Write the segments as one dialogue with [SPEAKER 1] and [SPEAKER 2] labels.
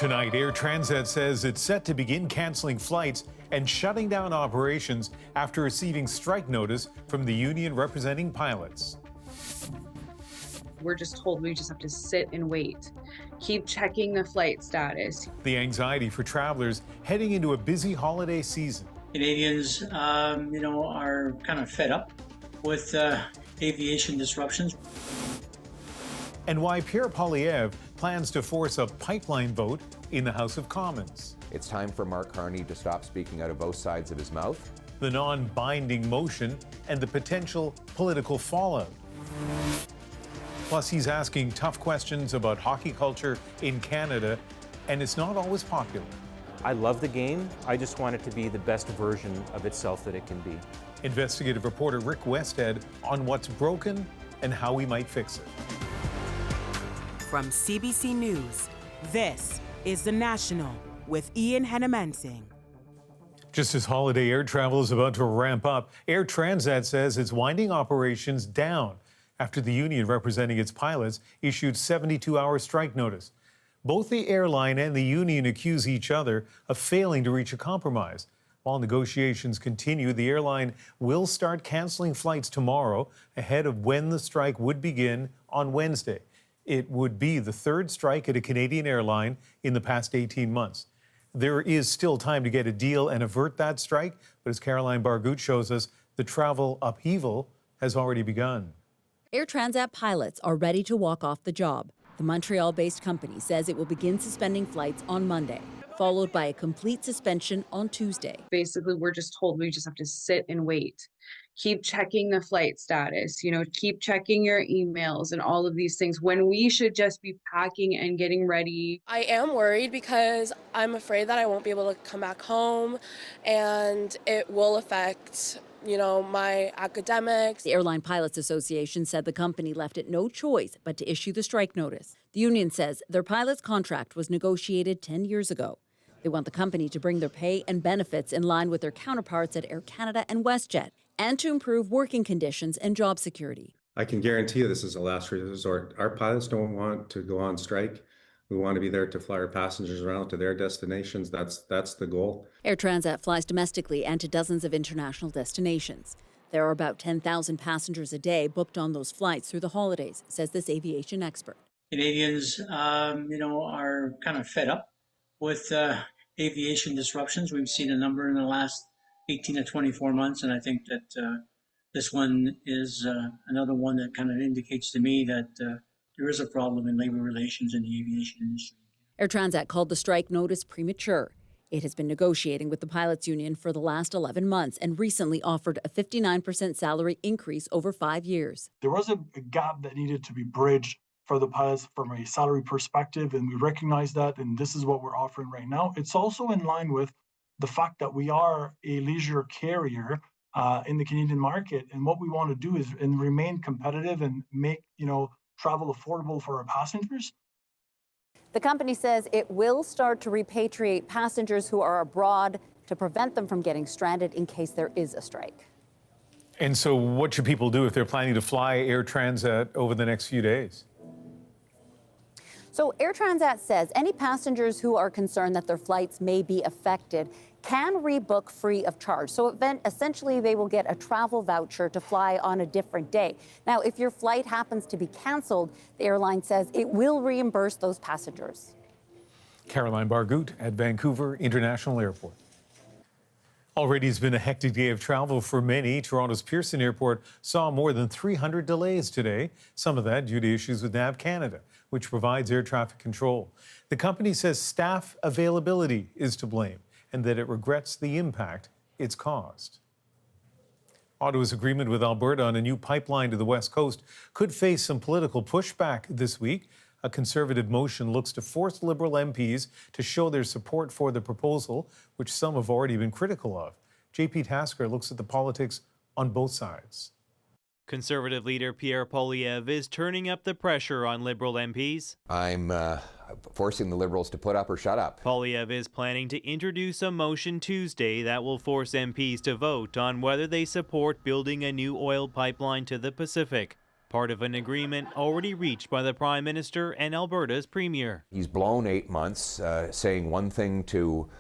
[SPEAKER 1] Tonight, Air Transat says it's set to begin canceling flights and shutting down operations after receiving strike notice from the union representing pilots.
[SPEAKER 2] We're just told we just have to sit and wait. Keep checking the flight status.
[SPEAKER 1] The anxiety for travelers heading into a busy holiday season.
[SPEAKER 3] Canadians, are kind of fed up with aviation disruptions.
[SPEAKER 1] And why Pierre Poilievre plans to force a pipeline vote in the House of Commons.
[SPEAKER 4] It's time for Mark Carney to stop speaking out of both sides of his mouth.
[SPEAKER 1] The non-binding motion and the potential political fallout. Plus, he's asking tough questions about hockey culture in Canada, and it's not always popular.
[SPEAKER 5] I love the game. I just want it to be the best version of itself that it can be.
[SPEAKER 1] Investigative reporter Rick Westhead on what's broken and how we might fix it.
[SPEAKER 6] From CBC News, this is The National with Ian Hennemensing.
[SPEAKER 1] Just as holiday air travel is about to ramp up, Air Transat says it's winding operations down after the union representing its pilots issued 72-hour strike notice. Both the airline and the union accuse each other of failing to reach a compromise. While negotiations continue, the airline will start canceling flights tomorrow ahead of when the strike would begin on Wednesday. It would be the third strike at a Canadian airline in the past 18 months. There is still time to get a deal and avert that strike, but as Caroline Bargut shows us, the travel upheaval has already begun.
[SPEAKER 7] Air Transat pilots are ready to walk off the job. The Montreal-based company says it will begin suspending flights on Monday, followed by a complete suspension on Tuesday.
[SPEAKER 2] Basically, we're just told we just have to sit and wait. Keep checking the flight status, keep checking your emails and all of these things when we should just be packing and getting ready.
[SPEAKER 8] I am worried because I'm afraid that I won't be able to come back home and it will affect, my academics.
[SPEAKER 7] The Airline Pilots Association said the company left it no choice but to issue the strike notice. The union says their pilot's contract was negotiated 10 years ago. They want the company to bring their pay and benefits in line with their counterparts at Air Canada and WestJet, and to improve working conditions and job security.
[SPEAKER 9] I can guarantee you this is a last resort. Our pilots don't want to go on strike. We want to be there to fly our passengers around to their destinations. That's the goal.
[SPEAKER 7] Air Transat flies domestically and to dozens of international destinations. There are about 10,000 passengers a day booked on those flights through the holidays, says this aviation expert.
[SPEAKER 3] Canadians, are kind of fed up with aviation disruptions. We've seen a number in the last 18 to 24 months, and I think that this one is another one that kind of indicates to me that there is a problem in labor relations in the aviation industry.
[SPEAKER 7] Air Transat called the strike notice premature. It has been negotiating with the pilots union for the last 11 months and recently offered a 59% salary increase over 5 years.
[SPEAKER 10] There was a gap that needed to be bridged for the pilots from a salary perspective, and we recognize that, and this is what we're offering right now. It's also in line with the fact that we are a leisure carrier in the Canadian market, and what we want to do is remain competitive and make travel affordable for our passengers.
[SPEAKER 7] The company says it will start to repatriate passengers who are abroad to prevent them from getting stranded in case there is a strike.
[SPEAKER 1] And so what should people do if they're planning to fly Air Transat over the next few days?
[SPEAKER 7] So Air Transat says any passengers who are concerned that their flights may be affected can rebook free of charge. So essentially, they will get a travel voucher to fly on a different day. Now, if your flight happens to be canceled, the airline says it will reimburse those passengers.
[SPEAKER 1] Caroline Bargut at Vancouver International Airport. Already it's been a hectic day of travel for many. Toronto's Pearson Airport saw more than 300 delays today, some of that due to issues with Nav Canada, which provides air traffic control. The company says staff availability is to blame and that it regrets the impact it's caused. Ottawa's agreement with Alberta on a new pipeline to the West Coast could face some political pushback this week. A Conservative motion looks to force Liberal MPs to show their support for the proposal, which some have already been critical of. JP Tasker looks at the politics on both sides.
[SPEAKER 11] Conservative leader Pierre Poilievre is turning up the pressure on Liberal MPs.
[SPEAKER 4] I'm forcing the Liberals to put up or shut up.
[SPEAKER 11] Poilievre is planning to introduce a motion Tuesday that will force MPs to vote on whether they support building a new oil pipeline to the Pacific. part of an agreement already reached by the Prime Minister and Alberta's Premier.
[SPEAKER 4] He's blown 8 months, saying one thing to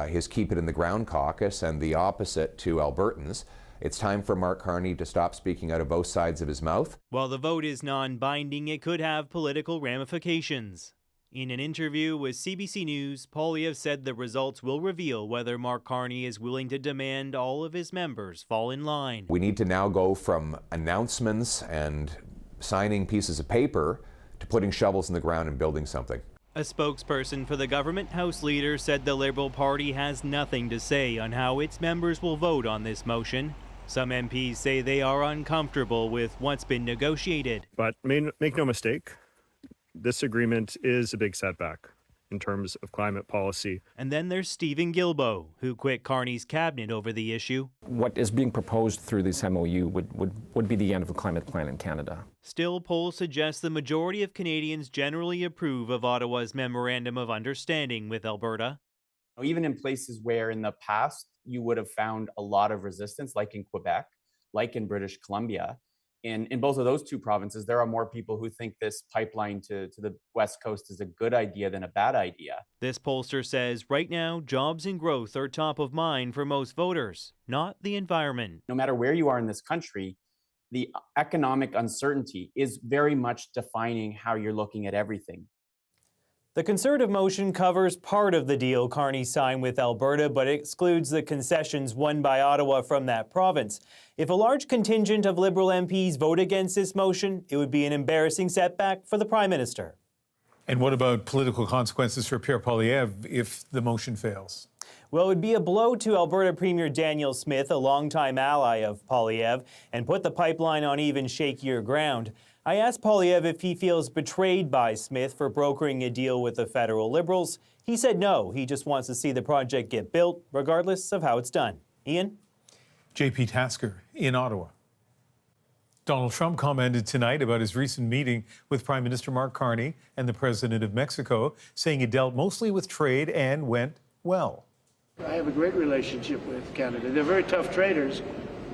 [SPEAKER 4] his Keep It in the Ground caucus and the opposite to Albertans. It's time for Mark Carney to stop speaking out of both sides of his mouth.
[SPEAKER 11] While the vote is non-binding, it could have political ramifications. In an interview with CBC News, Poilievre said the results will reveal whether Mark Carney is willing to demand all of his members fall in line.
[SPEAKER 4] We need to now go from announcements and signing pieces of paper to putting shovels in the ground and building something.
[SPEAKER 11] A spokesperson for the government House leader said the Liberal Party has nothing to say on how its members will vote on this motion. Some MPs say they are uncomfortable with what's been negotiated.
[SPEAKER 12] But make no mistake, this agreement is a big setback in terms of climate policy.
[SPEAKER 11] And then there's Stephen Guilbeault, who quit Carney's cabinet over the issue.
[SPEAKER 13] What is being proposed through this MOU would be the end of a climate plan in Canada.
[SPEAKER 11] Still, polls suggest the majority of Canadians generally approve of Ottawa's Memorandum of Understanding with Alberta.
[SPEAKER 14] Even in places where in the past you would have found a lot of resistance, like in Quebec, like in British Columbia, in both of those two provinces, there are more people who think this pipeline to the West Coast is a good idea than a bad idea.
[SPEAKER 11] This pollster says right now, jobs and growth are top of mind for most voters, not the environment.
[SPEAKER 14] No matter where you are in this country, the economic uncertainty is very much defining how you're looking at everything.
[SPEAKER 11] The Conservative motion covers part of the deal Carney signed with Alberta, but excludes the concessions won by Ottawa from that province. If a large contingent of Liberal MPs vote against this motion, it would be an embarrassing setback for the Prime Minister.
[SPEAKER 1] And what about political consequences for Pierre Poilievre if the motion fails?
[SPEAKER 11] Well, it would be a blow to Alberta Premier Daniel Smith, a longtime ally of Poilievre, and put the pipeline on even shakier ground. I asked Poilievre if he feels betrayed by Smith for brokering a deal with the federal Liberals. He said no, he just wants to see the project get built, regardless of how it's done. Ian?
[SPEAKER 1] JP Tasker in Ottawa. Donald Trump commented tonight about his recent meeting with Prime Minister Mark Carney and the President of Mexico, saying it dealt mostly with trade and went well.
[SPEAKER 15] I have a great relationship with Canada. They're very tough traders,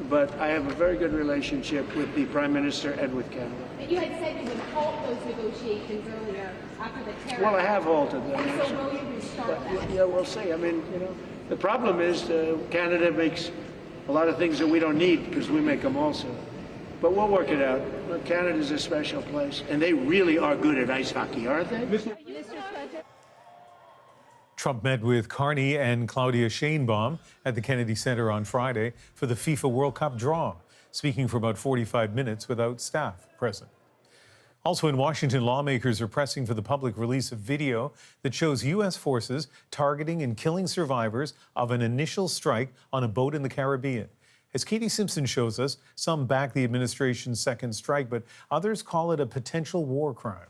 [SPEAKER 15] but I have a very good relationship with the Prime Minister and with Canada.
[SPEAKER 16] You had said you would halt those negotiations earlier after the tariff.
[SPEAKER 15] Well, I have halted them.
[SPEAKER 16] So will you restart that?
[SPEAKER 15] Yeah, we'll see. I mean, the problem is Canada makes a lot of things that we don't need because we make them also. But we'll work it out. Look, Canada's a special place, and they really are good at ice hockey, aren't they?
[SPEAKER 1] Trump met with Carney and Claudia Sheinbaum at the Kennedy Center on Friday for the FIFA World Cup draw, speaking for about 45 minutes without staff present. Also in Washington, lawmakers are pressing for the public release of video that shows U.S. forces targeting and killing survivors of an initial strike on a boat in the Caribbean. As Katie Simpson shows us, some back the administration's second strike, but others call it a potential war crime.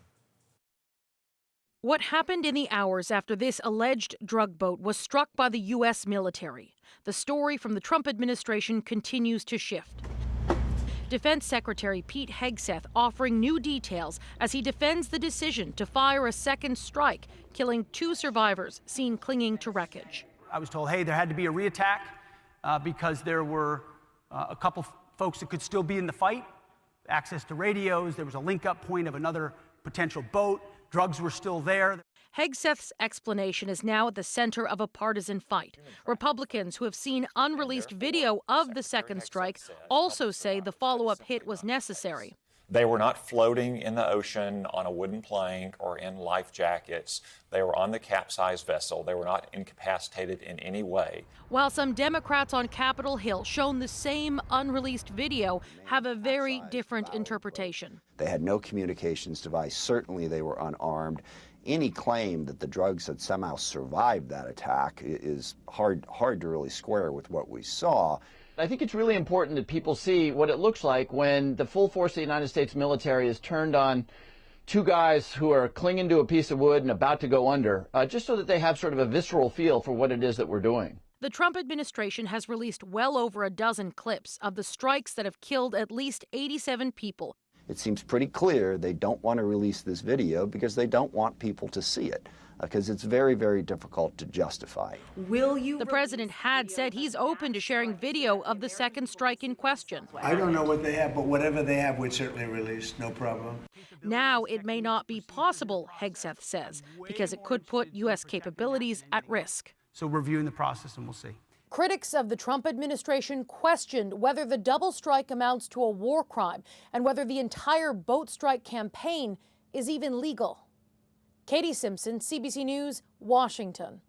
[SPEAKER 17] What happened in the hours after this alleged drug boat was struck by the U.S. military? The story from the Trump administration continues to shift. Defense Secretary Pete Hegseth offering new details as he defends the decision to fire a second strike, killing 2 survivors seen clinging to wreckage.
[SPEAKER 18] I was told, hey, there had to be a reattack because there were a couple folks that could still be in the fight, access to radios, there was a link-up point of another potential boat. Drugs were still there.
[SPEAKER 17] Hegseth's explanation is now at the center of a partisan fight. Republicans who have seen unreleased video of the second strike also say the follow-up hit was necessary.
[SPEAKER 19] They were not floating in the ocean on a wooden plank or in life jackets. They were on the capsized vessel. They were not incapacitated in any way.
[SPEAKER 17] While some Democrats on Capitol Hill, shown the same unreleased video, have a very different interpretation.
[SPEAKER 20] They had no communications device. Certainly they were unarmed. Any claim that the drugs had somehow survived that attack is hard to really square with what we saw.
[SPEAKER 21] I think it's really important that people see what it looks like when the full force of the United States military is turned on 2 guys who are clinging to a piece of wood and about to go under, just so that they have sort of a visceral feel for what it is that we're doing.
[SPEAKER 17] The Trump administration has released well over a dozen clips of the strikes that have killed at least 87 people.
[SPEAKER 20] It seems pretty clear they don't want to release this video because they don't want people to see it. because it's very, very difficult to justify.
[SPEAKER 17] The president had said he's open to sharing video of the second strike in question.
[SPEAKER 15] I don't know what they have, but whatever they have, we'd certainly release, no problem.
[SPEAKER 17] Now it may not be possible, Hegseth says, because it could put U.S. capabilities at risk.
[SPEAKER 18] So we're reviewing the process and we'll see.
[SPEAKER 17] Critics of the Trump administration questioned whether the double strike amounts to a war crime and whether the entire boat strike campaign is even legal. Katie Simpson, CBC News, Washington.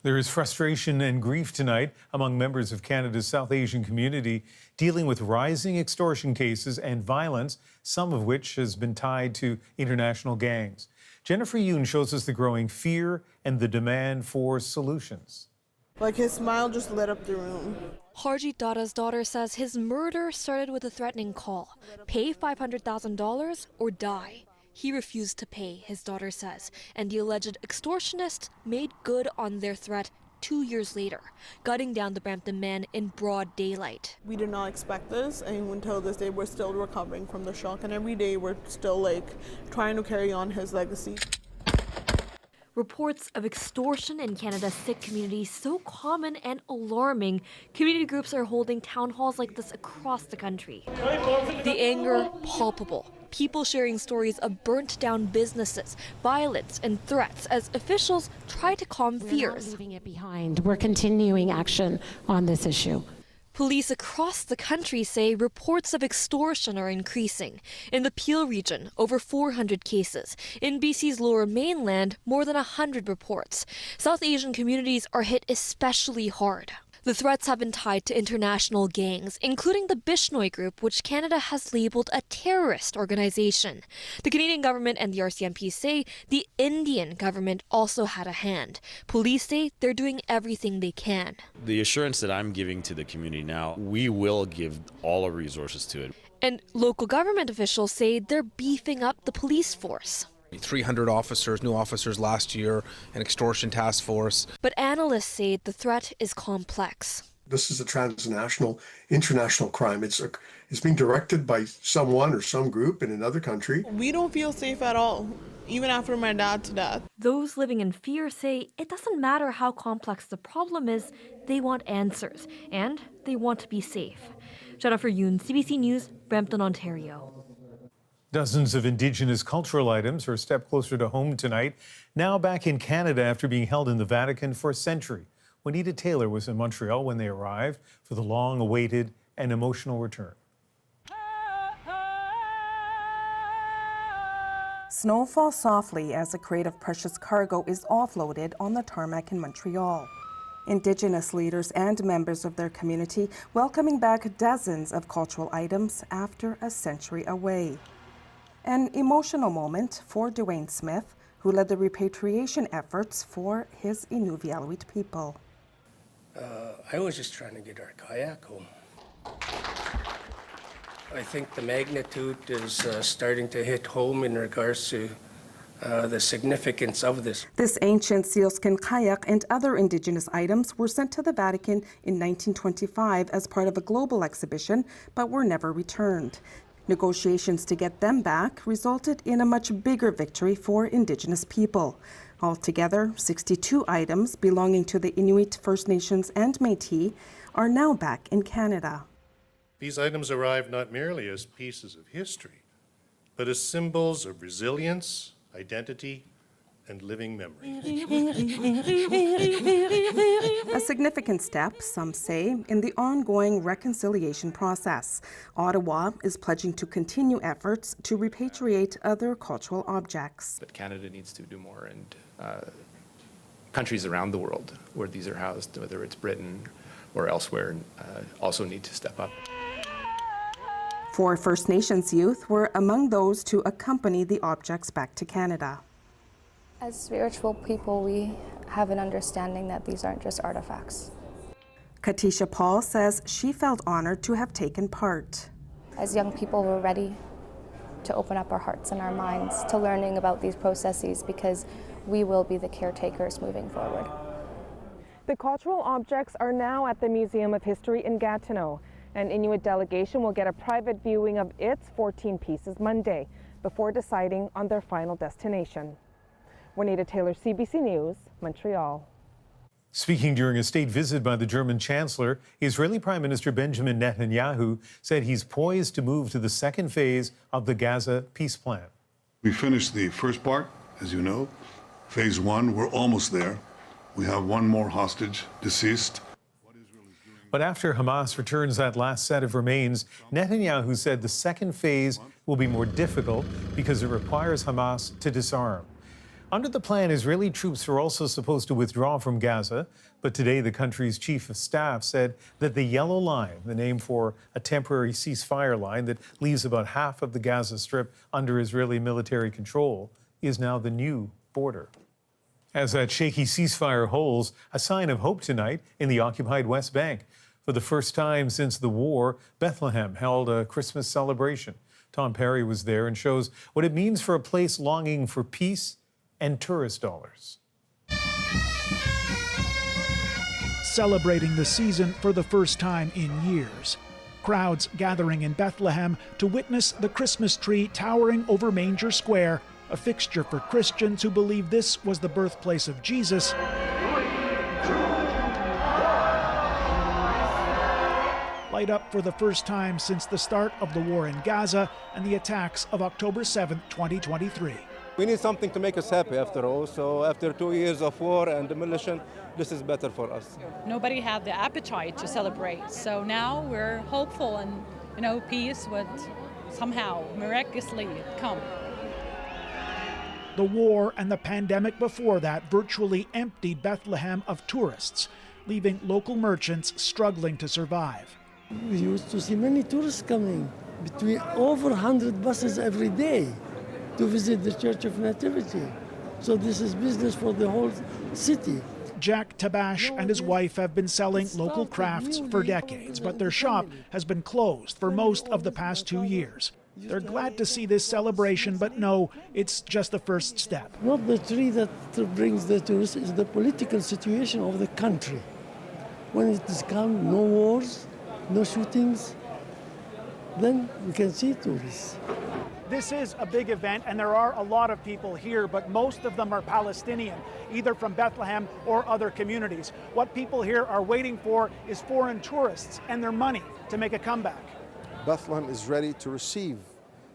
[SPEAKER 1] There is frustration and grief tonight among members of Canada's South Asian community dealing with rising extortion cases and violence, some of which has been tied to international gangs. Jennifer Yoon shows us the growing fear and the demand for solutions.
[SPEAKER 5] Like, his smile just lit up the room.
[SPEAKER 22] Harjit Datta's daughter says his murder started with a threatening call. Pay $500,000 or die. He refused to pay, his daughter says, and the alleged extortionists made good on their threat 2 years later, gutting down the Brampton man in broad daylight.
[SPEAKER 5] We did not expect this, and until this day, we're still recovering from the shock, and every day we're still, like, trying to carry on his legacy.
[SPEAKER 22] Reports of extortion in Canada's Sikh community so common and alarming, community groups are holding town halls like this across the country. The anger palpable. People sharing stories of burnt down businesses, violence and threats as officials try to calm fears.
[SPEAKER 23] We're not leaving it behind. We're continuing action on this issue.
[SPEAKER 22] Police across the country say reports of extortion are increasing. In the Peel region, over 400 cases. In BC's Lower Mainland, more than 100 reports. South Asian communities are hit especially hard. The threats have been tied to international gangs, including the Bishnoi group, which Canada has labeled a terrorist organization. The Canadian government and the RCMP say the Indian government also had a hand. Police say they're doing everything they can.
[SPEAKER 24] The assurance that I'm giving to the community now, we will give all our resources to it.
[SPEAKER 22] And local government officials say they're beefing up the police force.
[SPEAKER 25] 300 officers, new officers last year, an extortion task force.
[SPEAKER 22] But analysts say the threat is complex.
[SPEAKER 26] This is a transnational, international crime. It's being directed by someone or some group in another country.
[SPEAKER 5] We don't feel safe at all, even after my dad's death.
[SPEAKER 22] Those living in fear say it doesn't matter how complex the problem is, they want answers, and they want to be safe. Jennifer Yoon, CBC News, Brampton, Ontario.
[SPEAKER 1] Dozens of Indigenous cultural items are a step closer to home tonight, now back in Canada after being held in the Vatican for a century. Juanita Taylor was in Montreal when they arrived for the long-awaited and emotional return.
[SPEAKER 27] Snow falls softly as a crate of precious cargo is offloaded on the tarmac in Montreal. Indigenous leaders and members of their community welcoming back dozens of cultural items after a century away. An emotional moment for Dwayne Smith, who led the repatriation efforts for his Inuvialuit people.
[SPEAKER 28] I was just trying to get our kayak home. I think the magnitude is starting to hit home in regards to the significance of this.
[SPEAKER 27] This ancient sealskin kayak and other Indigenous items were sent to the Vatican in 1925 as part of a global exhibition, but were never returned. Negotiations to get them back resulted in a much bigger victory for Indigenous people. Altogether, 62 items belonging to the Inuit, First Nations, and Métis are now back in Canada.
[SPEAKER 29] These items arrived not merely as pieces of history, but as symbols of resilience, identity, and living memory.
[SPEAKER 27] A significant step, some say, in the ongoing reconciliation process. Ottawa is pledging to continue efforts to repatriate other cultural objects.
[SPEAKER 30] But Canada needs to do more, and countries around the world where these are housed, whether it's Britain or elsewhere, also need to step up.
[SPEAKER 27] 4 First Nations youth were among those to accompany the objects back to Canada.
[SPEAKER 31] As spiritual people, we have an understanding that these aren't just artifacts.
[SPEAKER 27] Katisha Paul says she felt honored to have taken part.
[SPEAKER 31] As young people, we're ready to open up our hearts and our minds to learning about these processes because we will be the caretakers moving forward.
[SPEAKER 32] The cultural objects are now at the Museum of History in Gatineau. An Inuit delegation will get a private viewing of its 14 pieces Monday before deciding on their final destination. Juanita Taylor, CBC News, Montreal.
[SPEAKER 1] Speaking during a state visit by the German Chancellor, Israeli Prime Minister Benjamin Netanyahu said he's poised to move to the second phase of the Gaza peace plan.
[SPEAKER 2] We finished the first part, as you know. Phase 1, we're almost there. We have one more hostage deceased.
[SPEAKER 1] But after Hamas returns that last set of remains, Netanyahu said the second phase will be more difficult because it requires Hamas to disarm. Under the plan, Israeli troops are also supposed to withdraw from Gaza, but today the country's chief of staff said that the Yellow Line, the name for a temporary ceasefire line that leaves about half of the Gaza Strip under Israeli military control, is now the new border. As that shaky ceasefire holds, a sign of hope tonight in the occupied West Bank. For the first time since the war, Bethlehem held a Christmas celebration. Tom Perry was there and shows what it means for a place longing for peace and tourist dollars.
[SPEAKER 3] Celebrating the season for the first time in years. Crowds gathering in Bethlehem to witness the Christmas tree towering over Manger Square, a fixture for Christians who believe this was the birthplace of Jesus. Light up for the first time since the start of the war in Gaza and the attacks of October 7, 2023.
[SPEAKER 4] We need something to make us happy after all, so after 2 years of war and demolition, this is better for us.
[SPEAKER 6] Nobody had the appetite to celebrate, so now we're hopeful and, peace would somehow miraculously come.
[SPEAKER 3] The war and the pandemic before that virtually emptied Bethlehem of tourists, leaving local merchants struggling to survive.
[SPEAKER 7] We used to see many tourists coming, between over 100 buses every day to visit the Church of Nativity. So this is business for the whole city.
[SPEAKER 3] Jack Tabash and his wife have been selling local crafts for decades, but their shop has been closed for most of the past 2 years. They're glad to see this celebration, but no, it's just the first step.
[SPEAKER 7] Not the tree that brings the tourists, it's the political situation of the country. When it is calm, no wars, no shootings, then we can see tourists.
[SPEAKER 3] This is a big event, and there are a lot of people here, but most of them are Palestinian, either from Bethlehem or other communities. What people here are waiting for is foreign tourists and their money to make a comeback.
[SPEAKER 8] Bethlehem is ready to receive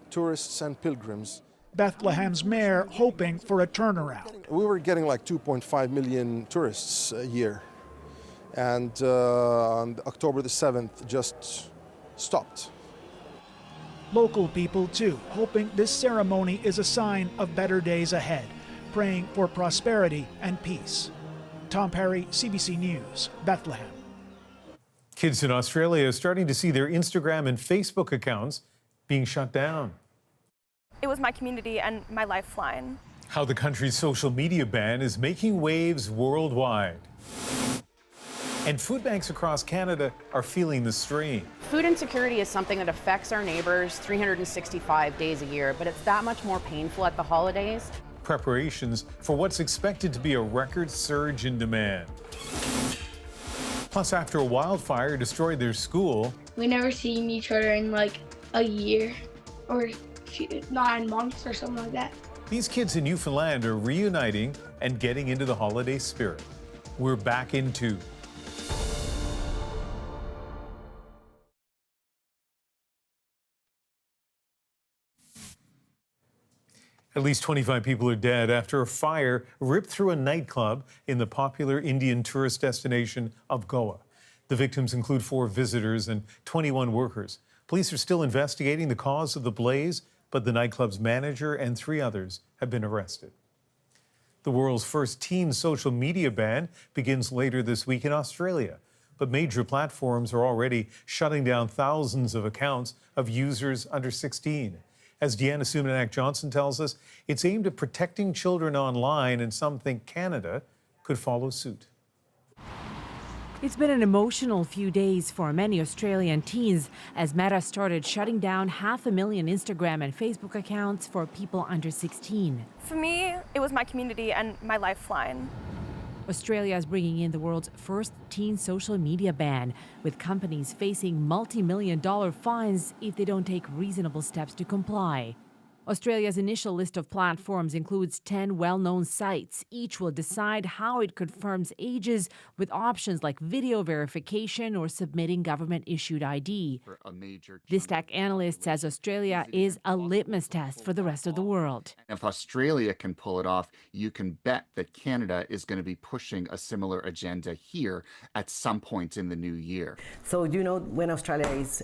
[SPEAKER 8] tourists and pilgrims.
[SPEAKER 3] Bethlehem's mayor hoping for a turnaround.
[SPEAKER 8] We were getting like 2.5 million tourists a year, and on October the 7th just stopped.
[SPEAKER 3] Local people, too, hoping this ceremony is a sign of better days ahead, praying for prosperity and peace. Tom Perry, CBC News, Bethlehem.
[SPEAKER 1] Kids in Australia are starting to see their Instagram and Facebook accounts being shut down.
[SPEAKER 31] It was my community and my lifeline.
[SPEAKER 1] How the country's social media ban is making waves worldwide. And food banks across Canada are feeling the strain.
[SPEAKER 9] Food insecurity is something that affects our neighbors 365 days a year, but it's that much more painful at the holidays.
[SPEAKER 1] Preparations for what's expected to be a record surge in demand. Plus, after a wildfire destroyed their school,
[SPEAKER 10] we never seen each other in like a year or 9 months or something like that.
[SPEAKER 1] These kids in Newfoundland are reuniting and getting into the holiday spirit. We're back in 2. At least 25 people are dead after a fire ripped through a nightclub in the popular Indian tourist destination of Goa. The victims include 4 visitors and 21 workers. Police are still investigating the cause of the blaze, but the nightclub's manager and 3 others have been arrested. The world's first teen social media ban begins later this week in Australia, but major platforms are already shutting down thousands of accounts of users under 16. As Deanna Sumanak-Johnson tells us, it's aimed at protecting children online, and some think Canada could follow suit.
[SPEAKER 11] It's been an emotional few days for many Australian teens as Meta started shutting down 500,000 Instagram and Facebook accounts for people under 16.
[SPEAKER 31] For me, it was my community and my lifeline.
[SPEAKER 11] Australia is bringing in the world's first teen social media ban, with companies facing multi-million-dollar fines if they don't take reasonable steps to comply. Australia's initial list of platforms includes 10 well-known sites. Each will decide how it confirms ages with options like video verification or submitting government-issued ID. This tech analyst says Australia is a litmus test for the rest of the world.
[SPEAKER 12] If Australia can pull it off, you can bet that Canada is going to be pushing a similar agenda here at some point in the new year.
[SPEAKER 13] So do you know when Australia is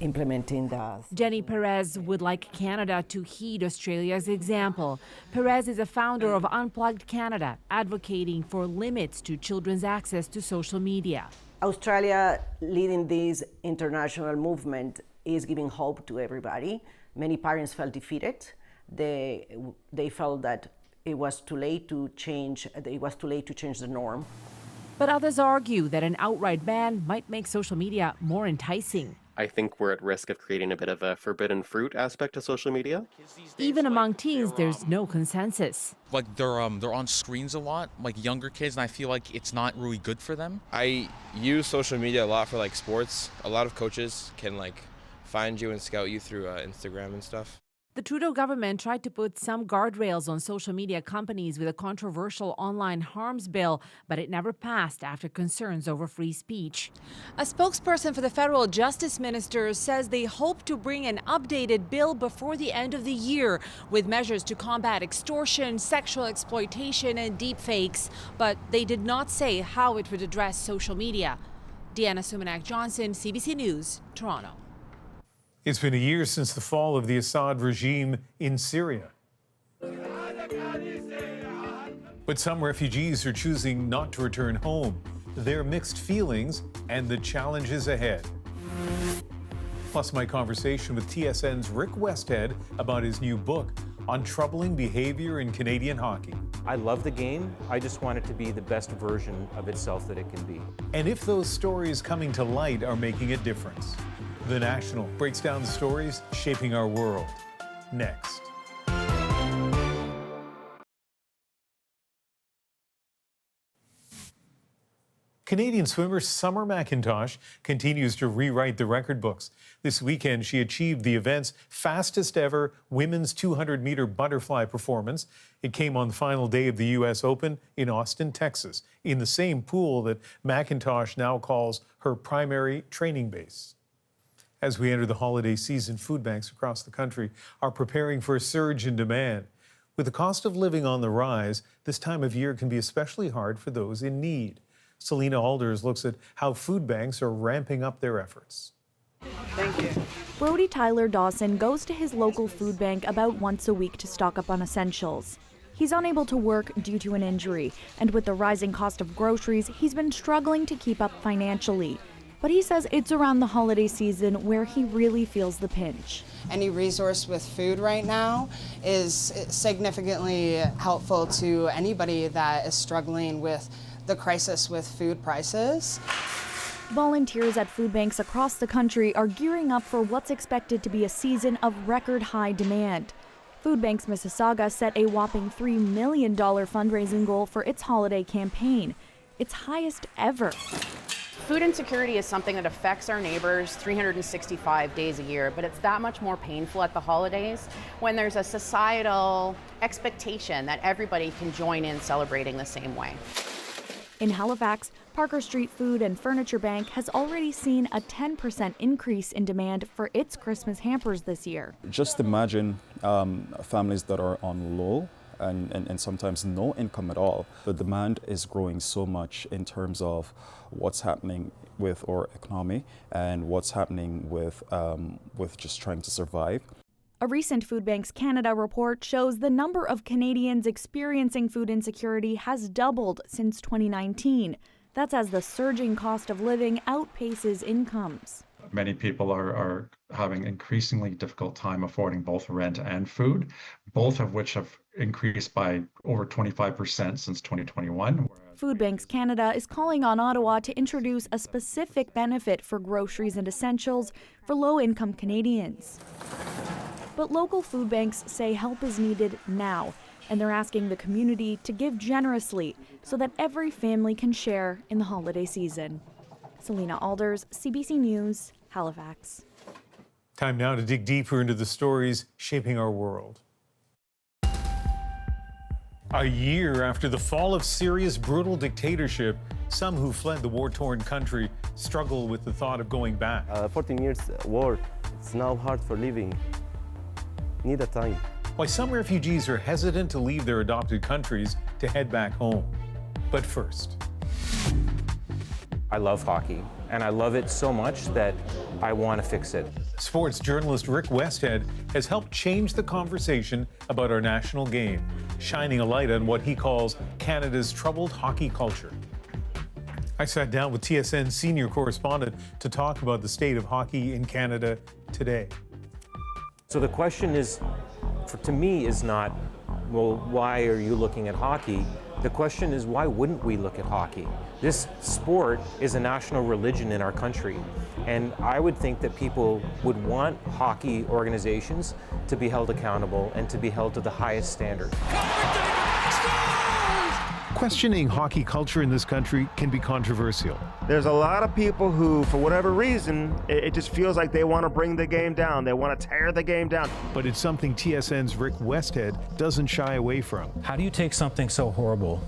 [SPEAKER 13] implementing the...
[SPEAKER 11] Jenny Perez would like Canada to heed Australia's example. Perez is a founder of Unplugged Canada, advocating for limits to children's access to social media.
[SPEAKER 13] Australia leading this international movement is giving hope to everybody. Many parents felt defeated. They felt that it was too late to change. It was too late to change the norm.
[SPEAKER 11] But others argue that an outright ban might make social media more enticing.
[SPEAKER 14] I think we're at risk of creating a bit of a forbidden fruit aspect to social media.
[SPEAKER 11] Even among teens, there's no consensus.
[SPEAKER 15] Like they're on screens a lot, like younger kids, and I feel like it's not really good for them.
[SPEAKER 16] I use social media a lot for like sports. A lot of coaches can like find you and scout you through Instagram and stuff.
[SPEAKER 11] The Trudeau government tried to put some guardrails on social media companies with a controversial online harms bill, but it never passed after concerns over free speech. A spokesperson for the federal justice minister says they hope to bring an updated bill before the end of the year with measures to combat extortion, sexual exploitation, and deepfakes, but they did not say how it would address social media. Deanna Sumanak-Johnson, CBC News, Toronto.
[SPEAKER 1] It's been a year since the fall of the Assad regime in Syria. But some refugees are choosing not to return home. Their mixed feelings and the challenges ahead. Plus, my conversation with TSN's Rick Westhead about his new book on troubling behavior in Canadian hockey.
[SPEAKER 17] I love the game. I just want it to be the best version of itself that it can be.
[SPEAKER 1] And if those stories coming to light are making a difference. The National breaks down the stories shaping our world. Next. Canadian swimmer Summer McIntosh continues to rewrite the record books. This weekend, she achieved the event's fastest ever women's 200-meter butterfly performance. It came on the final day of the U.S. Open in Austin, Texas, in the same pool that McIntosh now calls her primary training base. As we enter the holiday season, food banks across the country are preparing for a surge in demand. With the cost of living on the rise, this time of year can be especially hard for those in need. Selena Alders looks at how food banks are ramping up their efforts.
[SPEAKER 18] Thank you. Brody Tyler Dawson goes to his local food bank about once a week to stock up on essentials. He's unable to work due to an injury, and with the rising cost of groceries, he's been struggling to keep up financially. But he says it's around the holiday season where he really feels the pinch.
[SPEAKER 19] Any resource with food right now is significantly helpful to anybody that is struggling with the crisis with food prices.
[SPEAKER 18] Volunteers at food banks across the country are gearing up for what's expected to be a season of record high demand. Food Banks Mississauga set a whopping $3 million fundraising goal for its holiday campaign, its highest ever.
[SPEAKER 9] Food insecurity is something that affects our neighbors 365 days a year, but it's that much more painful at the holidays when there's a societal expectation that everybody can join in celebrating the same way.
[SPEAKER 18] In Halifax, Parker Street Food and Furniture Bank has already seen a 10% increase in demand for its Christmas hampers this year.
[SPEAKER 20] Just imagine families that are on low and sometimes no income at all. The demand is growing so much in terms of what's happening with our economy and what's happening with just trying to survive.
[SPEAKER 18] A recent Food Banks Canada report shows the number of Canadians experiencing food insecurity has doubled since 2019. That's as the surging cost of living outpaces incomes.
[SPEAKER 21] Many people are having increasingly difficult time affording both rent and food, both of which have increased by over 25% since 2021.
[SPEAKER 18] Food Banks Canada is calling on Ottawa to introduce a specific benefit for groceries and essentials for low-income Canadians. But local food banks say help is needed now, and they're asking the community to give generously so that every family can share in the holiday season. Selena Alders, CBC News, Halifax.
[SPEAKER 1] Time now to dig deeper into the stories shaping our world. A year after the fall of Syria's brutal dictatorship, some who fled the war-torn country struggle with the thought of going back.
[SPEAKER 2] 14 years war, it's now hard for living. Need a time.
[SPEAKER 1] Why some refugees are hesitant to leave their adopted countries to head back home. But first.
[SPEAKER 17] I love hockey, and I love it so much that I want to fix it.
[SPEAKER 1] Sports journalist Rick Westhead has helped change the conversation about our national game, shining a light on what he calls Canada's troubled hockey culture. I sat down with TSN senior correspondent to talk about the state of hockey in Canada today.
[SPEAKER 17] So the question is, to me, is not, well, why are you looking at hockey? The question is, why wouldn't we look at hockey? This sport is a national religion in our country, and I would think that people would want hockey organizations to be held accountable and to be held to the highest standard.
[SPEAKER 1] Questioning hockey culture in this country can be controversial.
[SPEAKER 5] There's a lot of people who, for whatever reason, it just feels like they want to bring the game down. They want to tear the game down.
[SPEAKER 1] But it's something TSN's Rick Westhead doesn't shy away from.
[SPEAKER 22] How do you take something so horrible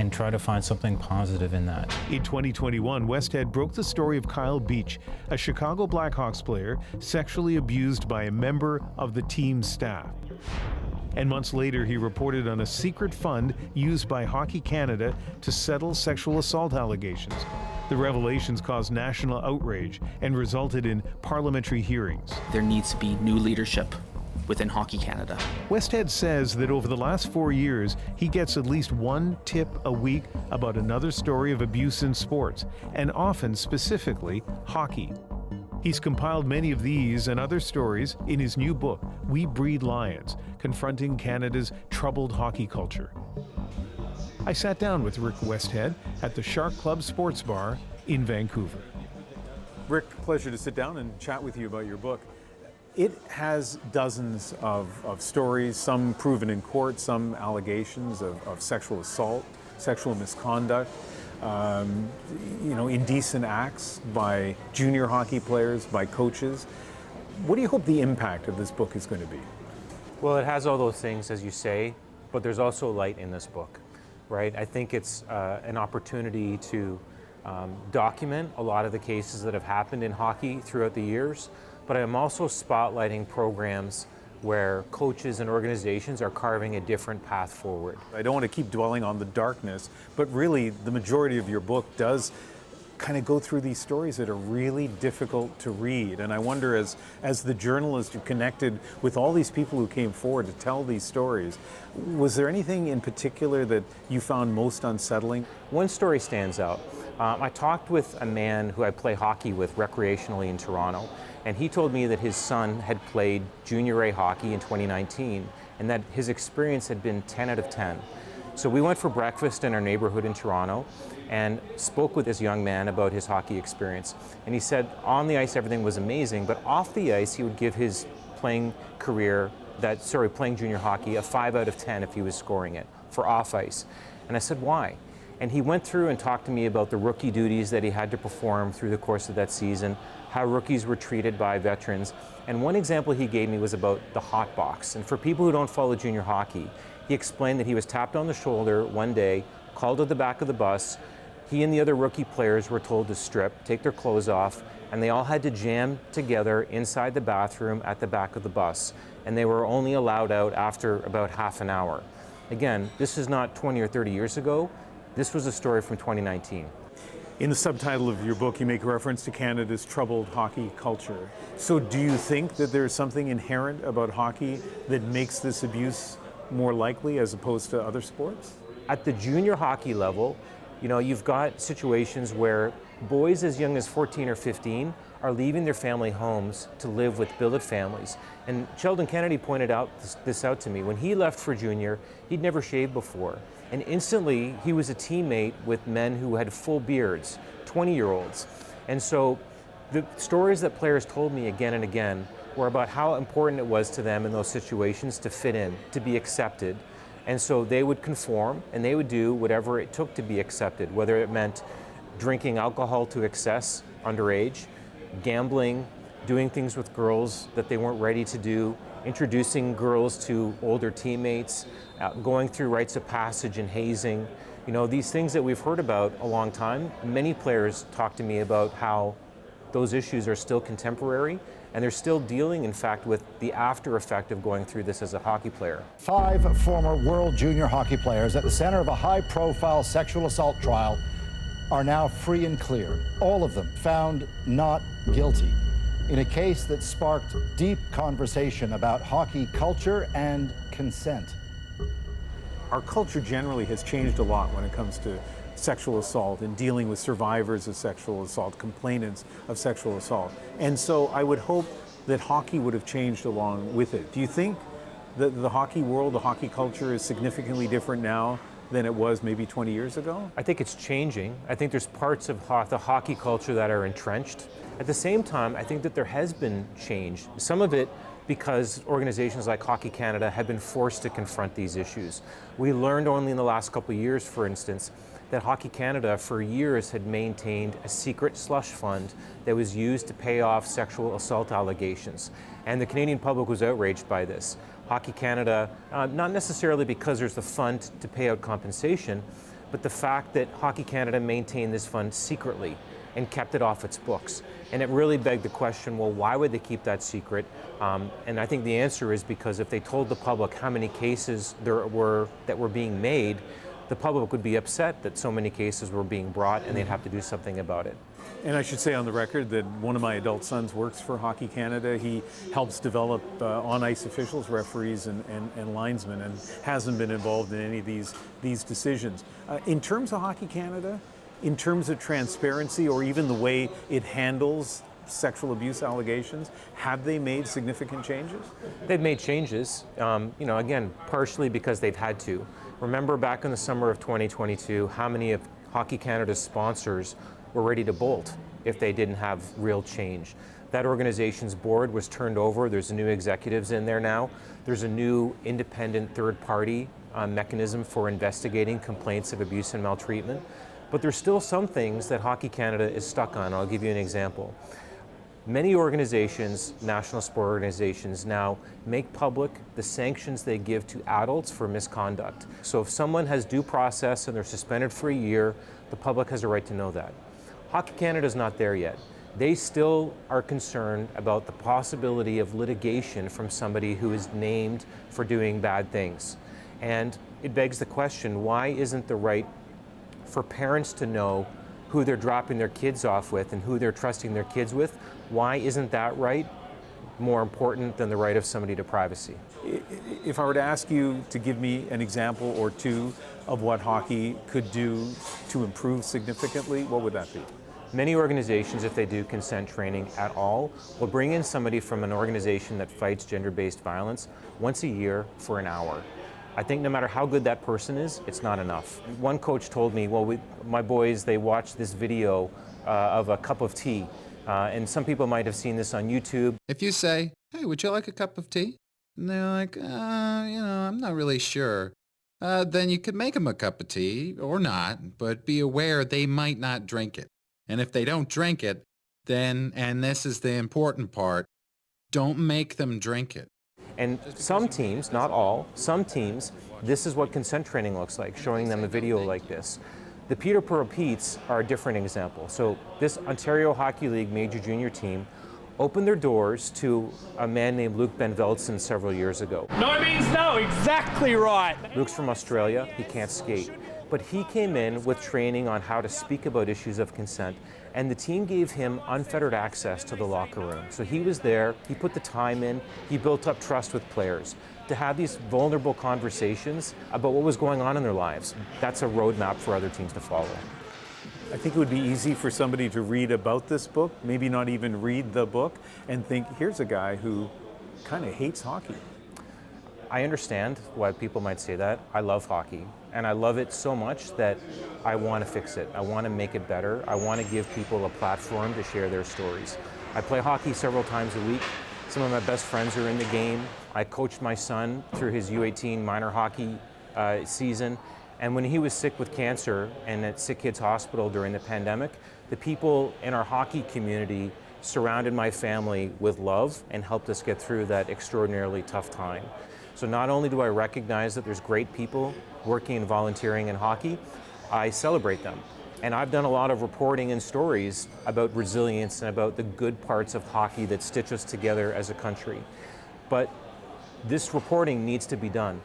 [SPEAKER 22] and try to find something positive in that?
[SPEAKER 1] In 2021, Westhead broke the story of Kyle Beach, a Chicago Blackhawks player sexually abused by a member of the team's staff. And months later, he reported on a secret fund used by Hockey Canada to settle sexual assault allegations. The revelations caused national outrage and resulted in parliamentary hearings.
[SPEAKER 23] There needs to be new leadership within Hockey Canada.
[SPEAKER 1] Westhead says that over the last 4 years, he gets at least one tip a week about another story of abuse in sports, and often specifically hockey. He's compiled many of these and other stories in his new book, We Breed Lions, Confronting Canada's Troubled Hockey Culture. I sat down with Rick Westhead at the Shark Club Sports Bar in Vancouver. Rick, pleasure to sit down and chat with you about your book. It has dozens of stories, some proven in court, some allegations of sexual assault, sexual misconduct, indecent acts by junior hockey players, by coaches. What do you hope the impact of this book is going to be?
[SPEAKER 17] Well, it has all those things, as you say, but there's also light in this book, right? I think it's an opportunity to document a lot of the cases that have happened in hockey throughout the years, but I'm also spotlighting programs where coaches and organizations are carving a different path forward.
[SPEAKER 1] I don't want to keep dwelling on the darkness, but really the majority of your book does kind of go through these stories that are really difficult to read. And I wonder, as the journalist who connected with all these people who came forward to tell these stories, was there anything in particular that you found most unsettling?
[SPEAKER 17] One story stands out. I talked with a man who I play hockey with recreationally in Toronto, and he told me that his son had played junior A hockey in 2019 and that his experience had been 10 out of 10. So we went for breakfast in our neighborhood in Toronto and spoke with this young man about his hockey experience. And he said on the ice everything was amazing, but off the ice he would give his playing junior hockey a 5 out of 10 if he was scoring it for off ice. And I said, why? And he went through and talked to me about the rookie duties that he had to perform through the course of that season, how rookies were treated by veterans. And one example he gave me was about the hot box. And for people who don't follow junior hockey, he explained that he was tapped on the shoulder one day, called to the back of the bus. He and the other rookie players were told to strip, take their clothes off, and they all had to jam together inside the bathroom at the back of the bus. And they were only allowed out after about half an hour. Again, this is not 20 or 30 years ago. This was a story from 2019.
[SPEAKER 1] In the subtitle of your book, you make reference to Canada's troubled hockey culture. So do you think that there's something inherent about hockey that makes this abuse more likely as opposed to other sports?
[SPEAKER 17] At the junior hockey level, you've got situations where boys as young as 14 or 15 are leaving their family homes to live with billet families. And Sheldon Kennedy pointed this out to me. When he left for junior, he'd never shaved before. And instantly, he was a teammate with men who had full beards, 20-year-olds. And so the stories that players told me again and again were about how important it was to them in those situations to fit in, to be accepted. And so they would conform and they would do whatever it took to be accepted, whether it meant drinking alcohol to excess underage, gambling, doing things with girls that they weren't ready to do, introducing girls to older teammates, going through rites of passage and hazing. You know, these things that we've heard about a long time. Many players talk to me about how those issues are still contemporary, and they're still dealing, in fact, with the after effect of going through this as a hockey player.
[SPEAKER 4] 5 former world junior hockey players at the center of a high-profile sexual assault trial are now free and clear. All of them found not guilty in a case that sparked deep conversation about hockey culture and consent.
[SPEAKER 1] Our culture generally has changed a lot when it comes to sexual assault and dealing with survivors of sexual assault, complainants of sexual assault. And so I would hope that hockey would have changed along with it. Do you think that the hockey world, the hockey culture is significantly different now than it was maybe 20 years ago?
[SPEAKER 17] I think it's changing. I think there's parts of the hockey culture that are entrenched. At the same time, I think that there has been change. Some of it because organizations like Hockey Canada have been forced to confront these issues. We learned only in the last couple of years, for instance, that Hockey Canada for years had maintained a secret slush fund that was used to pay off sexual assault allegations. And the Canadian public was outraged by this. Hockey Canada, not necessarily because there's the fund to pay out compensation, but the fact that Hockey Canada maintained this fund secretly and kept it off its books. And it really begged the question, well, why would they keep that secret? And I think the answer is because if they told the public how many cases there were that were being made, the public would be upset that so many cases were being brought and they'd have to do something about it.
[SPEAKER 1] And I should say on the record that one of my adult sons works for Hockey Canada. He helps develop on-ice officials, referees, and linesmen, and hasn't been involved in any of these decisions. In terms of Hockey Canada, in terms of transparency or even the way it handles sexual abuse allegations, have they made significant changes?
[SPEAKER 17] They've made changes, you know, again, partially because they've had to. Remember back in the summer of 2022, how many of Hockey Canada's sponsors were ready to bolt if they didn't have real change. That organization's board was turned over. There's new executives in there now. There's a new independent third-party mechanism for investigating complaints of abuse and maltreatment. But there's still some things that Hockey Canada is stuck on. I'll give you an example. Many organizations, national sport organizations, now make public the sanctions they give to adults for misconduct. So if someone has due process and they're suspended for a year, the public has a right to know that. Hockey Canada is not there yet. They still are concerned about the possibility of litigation from somebody who is named for doing bad things. And it begs the question, why isn't the right for parents to know who they're dropping their kids off with and who they're trusting their kids with? Why isn't that right more important than the right of somebody to privacy?
[SPEAKER 1] If I were to ask you to give me an example or two of what hockey could do to improve significantly, what would that be?
[SPEAKER 17] Many organizations, if they do consent training at all, will bring in somebody from an organization that fights gender-based violence once a year for an hour. I think no matter how good that person is, it's not enough. One coach told me, well, my boys, they watched this video of a cup of tea. And some people might have seen this on YouTube.
[SPEAKER 6] If you say, hey, would you like a cup of tea? And they're like, I'm not really sure. Then you could make them a cup of tea or not, but be aware they might not drink it. And if they don't drink it, then, and this is the important part, don't make them drink it.
[SPEAKER 17] And some teams, not all, some teams, this is what consent training looks like, showing them a video like this. The Peterborough Petes are a different example. So this Ontario Hockey League major junior team opened their doors to a man named Luke Ben-Veltzen several years ago.
[SPEAKER 7] No means no, exactly right.
[SPEAKER 17] Luke's from Australia, he can't skate. But he came in with training on how to speak about issues of consent, and the team gave him unfettered access to the locker room. So he was there, he put the time in, he built up trust with players. To have these vulnerable conversations about what was going on in their lives, that's a roadmap for other teams to follow.
[SPEAKER 1] I think it would be easy for somebody to read about this book, maybe not even read the book, and think, here's a guy who kind of hates hockey.
[SPEAKER 17] I understand why people might say that. I love hockey, and I love it so much that I want to fix it. I want to make it better. I want to give people a platform to share their stories. I play hockey several times a week. Some of my best friends are in the game. I coached my son through his U18 minor hockey season. And when he was sick with cancer and at Sick Kids Hospital during the pandemic, the people in our hockey community surrounded my family with love and helped us get through that extraordinarily tough time. So not only do I recognize that there's great people working and volunteering in hockey, I celebrate them. And I've done a lot of reporting and stories about resilience and about the good parts of hockey that stitch us together as a country. But this reporting needs to be done,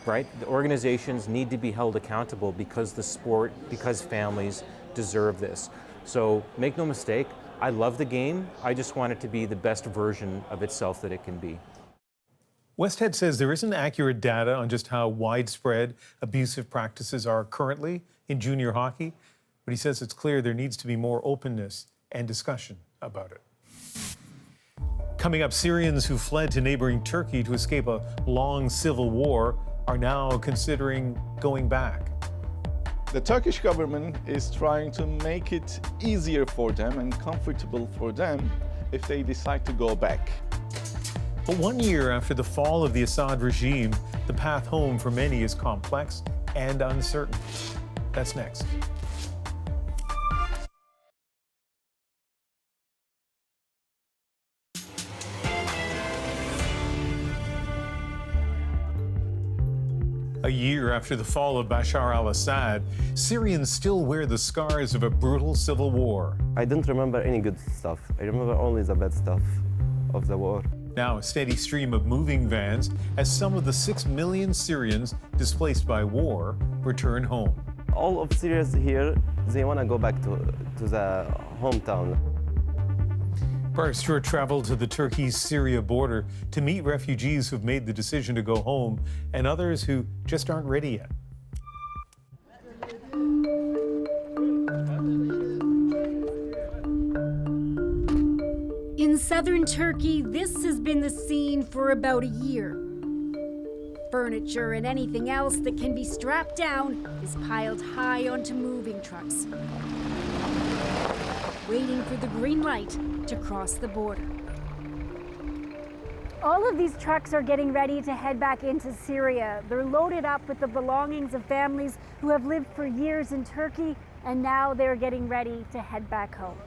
[SPEAKER 17] right? The organizations need to be held accountable because the sport, because families deserve this. So make no mistake, I love the game. I just want it to be the best version of itself that it can be.
[SPEAKER 1] Westhead says there isn't accurate data on just how widespread abusive practices are currently in junior hockey, but he says it's clear there needs to be more openness and discussion about it. Coming up, Syrians who fled to neighboring Turkey to escape a long civil war are now considering going back.
[SPEAKER 3] The Turkish government is trying to make it easier for them and comfortable for them if they decide to go back.
[SPEAKER 1] But 1 year after the fall of the Assad regime, the path home for many is complex and uncertain. That's next. A year after the fall of Bashar al-Assad, Syrians still wear the scars of a brutal civil war.
[SPEAKER 2] I don't remember any good stuff. I remember only the bad stuff of the war.
[SPEAKER 1] Now a steady stream of moving vans as some of the 6 million Syrians displaced by war return home.
[SPEAKER 2] All of Syrians here, they want to go back to the hometown.
[SPEAKER 1] Bar Stewart traveled to the Turkey-Syria border to meet refugees who've made the decision to go home and others who just aren't ready yet.
[SPEAKER 8] In southern Turkey, this has been the scene for about a year. Furniture and anything else that can be strapped down is piled high onto moving trucks, waiting for the green light to cross the border.
[SPEAKER 10] All of these trucks are getting ready to head back into Syria. They're loaded up with the belongings of families who have lived for years in Turkey, and now they're getting ready to head back home.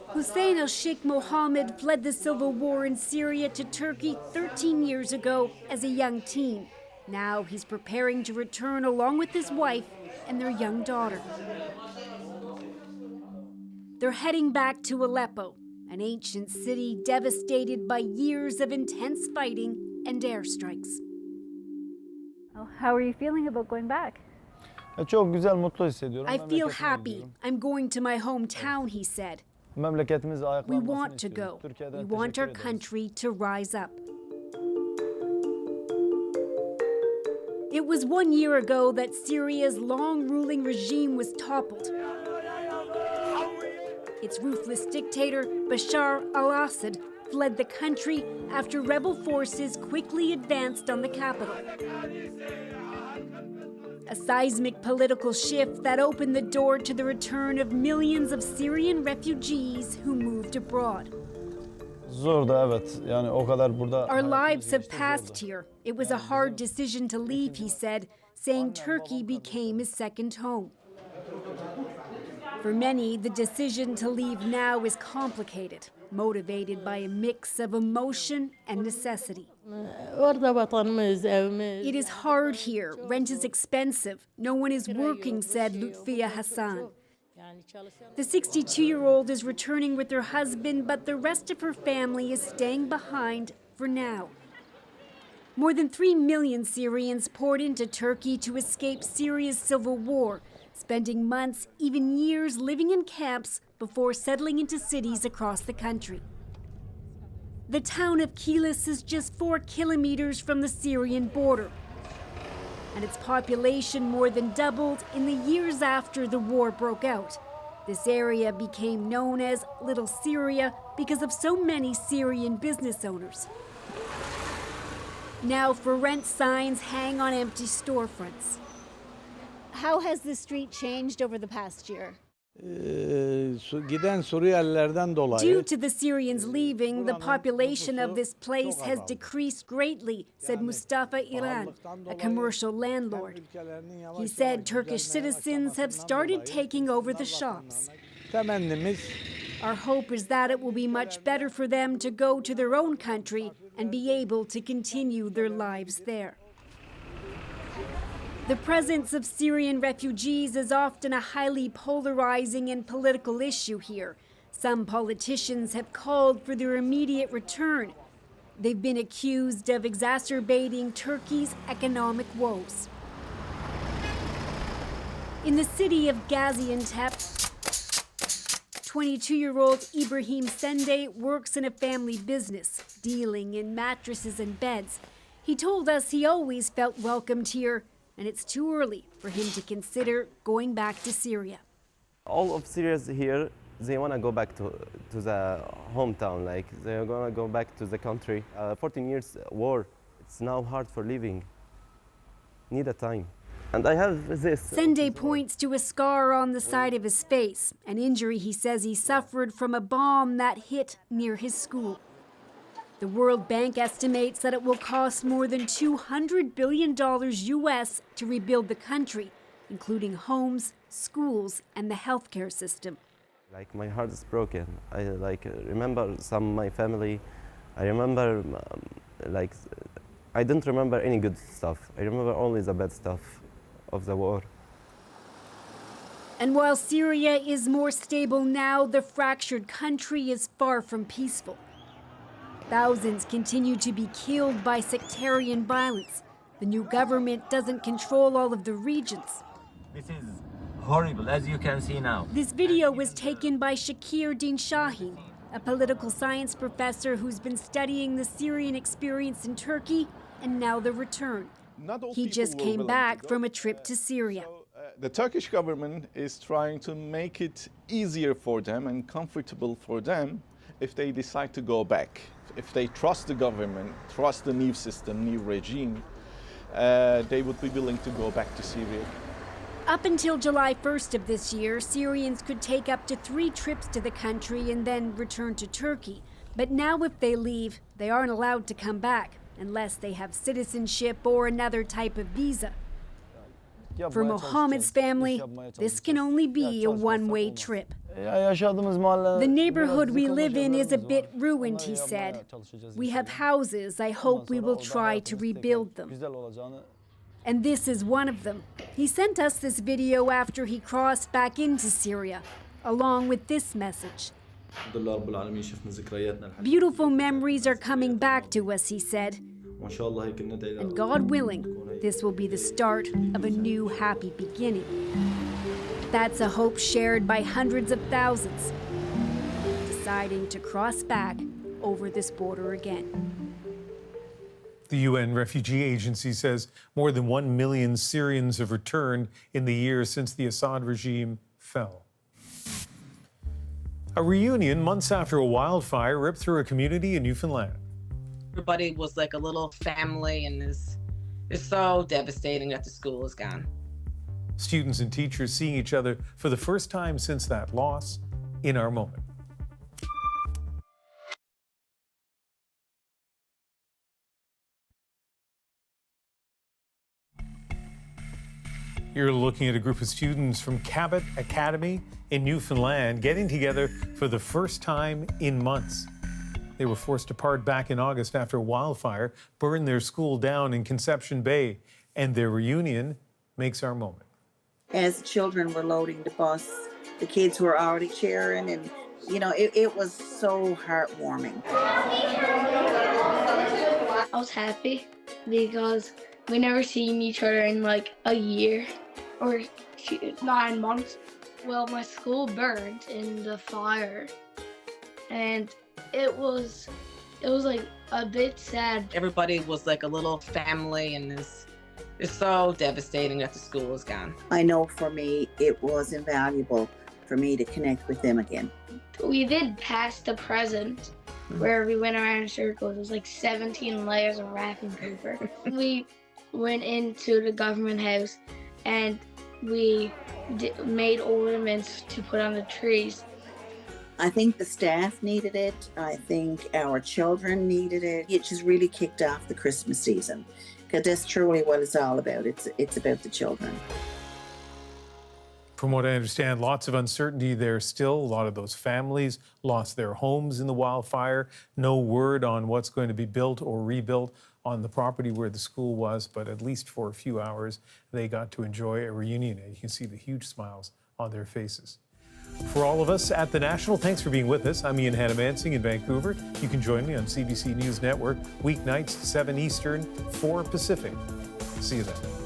[SPEAKER 8] Hussein al-Sheikh Mohammed fled the civil war in Syria to Turkey 13 years ago as a young teen. Now he's preparing to return along with his wife and their young daughter. They're heading back to Aleppo, an ancient city devastated by years of intense fighting and airstrikes.
[SPEAKER 10] Oh, how are you feeling about going back?
[SPEAKER 24] Çok güzel, mutlu hissediyorum.
[SPEAKER 8] I feel happy. I'm going to my hometown, he said. We want to go. We want our country to rise up. It was 1 year ago that Syria's long-ruling regime was toppled. Its ruthless dictator, Bashar al-Assad, fled the country after rebel forces quickly advanced on the capital. A seismic political shift that opened the door to the return of millions of Syrian refugees who moved abroad. Our lives have passed here. It was a hard decision to leave, he said, saying Turkey became his second home. For many, the decision to leave now is complicated, motivated by a mix of emotion and necessity. It is hard here. Rent is expensive. No one is working, said Lutfiya Hassan. The 62-year-old is returning with her husband, but the rest of her family is staying behind for now. More than 3 million Syrians poured into Turkey to escape Syria's civil war, spending months, even years, living in camps before settling into cities across the country. The town of Kilis is just 4 kilometers from the Syrian border, and its population more than doubled in the years after the war broke out. This area became known as Little Syria because of so many Syrian business owners. Now for rent signs hang on empty storefronts.
[SPEAKER 10] How has the street changed over the past year?
[SPEAKER 8] Due to the Syrians leaving, the population of this place has decreased greatly, said Mustafa Iran, a commercial landlord. He said Turkish citizens have started taking over the shops. Our hope is that it will be much better for them to go to their own country and be able to continue their lives there. The presence of Syrian refugees is often a highly polarizing and political issue here. Some politicians have called for their immediate return. They've been accused of exacerbating Turkey's economic woes. In the city of Gaziantep, 22-year-old Ibrahim Sende works in a family business, dealing in mattresses and beds. He told us he always felt welcomed here, and it's too early for him to consider going back to Syria.
[SPEAKER 2] All of Syrians here, they want to go back to the hometown, like they're going to go back to the country. 14 years war, it's now hard for living. Need a time. And I have this.
[SPEAKER 8] Sende points to a scar on the side of his face, an injury he says he suffered from a bomb that hit near his school. The World Bank estimates that it will cost more than $200 billion US to rebuild the country, including homes, schools, and the healthcare system.
[SPEAKER 2] Like my heart is broken. I remember some of my family. I remember I don't remember any good stuff. I remember only the bad stuff of the war.
[SPEAKER 8] And while Syria is more stable now, the fractured country is far from peaceful. Thousands continue to be killed by sectarian violence. The new government doesn't control all of the regions.
[SPEAKER 12] This is horrible, as you can see now.
[SPEAKER 8] This video was taken by Shakir Din Shaheen, a political science professor who's been studying the Syrian experience in Turkey and now the return. He just came back from a trip to Syria.
[SPEAKER 3] The Turkish government is trying to make it easier for them and comfortable for them if they decide to go back. If they trust the government, trust the new system, new regime, they would be willing to go back to Syria.
[SPEAKER 8] Up until July 1st of this year, Syrians could take up to 3 trips to the country and then return to Turkey. But now if they leave, they aren't allowed to come back unless they have citizenship or another type of visa. For Mohammed's family, this can only be a one-way trip. The neighborhood we live in is a bit ruined, he said. We have houses. I hope we will try to rebuild them. And this is one of them. He sent us this video after he crossed back into Syria, along with this message. Beautiful memories are coming back to us, he said. And God willing, this will be the start of a new happy beginning. That's a hope shared by hundreds of thousands, deciding to cross back over this border again.
[SPEAKER 1] The UN Refugee Agency says more than 1 million Syrians have returned in the year since the Assad regime fell. A reunion months after a wildfire ripped through a community in Newfoundland.
[SPEAKER 13] Everybody was like a little family, and it's so devastating that the school is gone.
[SPEAKER 1] Students and teachers seeing each other for the first time since that loss in our moment. You're looking at a group of students from Cabot Academy in Newfoundland getting together for the first time in months. They were forced apart back in August after a wildfire burned their school down in Conception Bay, and their reunion makes our moment.
[SPEAKER 14] As the children were loading the bus, the kids were already cheering, and it was so heartwarming.
[SPEAKER 15] I was happy because we never seen each other in like a year or 9 months. Well, my school burned in the fire, and it was like a bit sad.
[SPEAKER 13] Everybody was like a little family, and it's so devastating that the school is gone.
[SPEAKER 14] I know for me, it was invaluable for me to connect with them again.
[SPEAKER 15] We did pass the present where we went around in circles. It was like 17 layers of wrapping paper. We went into the government house and we made ornaments to put on the trees.
[SPEAKER 14] I think the staff needed it. I think our children needed it. It just really kicked off the Christmas season, because that's truly what it's all about. It's about the children.
[SPEAKER 1] From what I understand, lots of uncertainty there still. A lot of those families lost their homes in the wildfire. No word on what's going to be built or rebuilt on the property where the school was, but at least for a few hours, they got to enjoy a reunion. You can see the huge smiles on their faces. For all of us at The National, thanks for being with us. I'm Ian Hannah-Mansing in Vancouver. You can join me on CBC News Network, weeknights, 7 Eastern, 4 Pacific. See you then.